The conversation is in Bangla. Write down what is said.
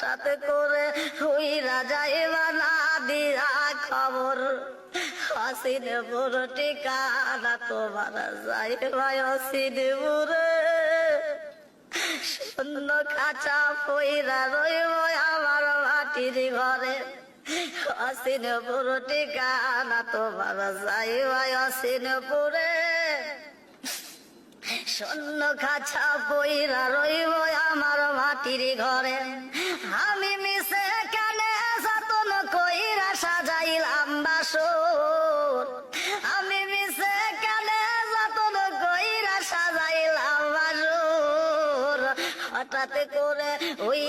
হঠাৎ করে হইরা যাইবা না দিয়া খবর অসিনপুর ঠিকানা তোমার যাইবা অসিনপুরে শূন্য খাঁচা পইরা রইব আমার মাটির ঘরে অসিনপুর ঠিকানা তোমার যাইবা অসিনপুরে শূন্য খাঁচা পইরা রইব আমার মাটির ঘরে আমি মিশে কেনে যতন কইরা সাজাইলাম বাসর আমি মিশে কেনে যতন কইরা সাজাইলাম বাসর হঠাৎ করে ওই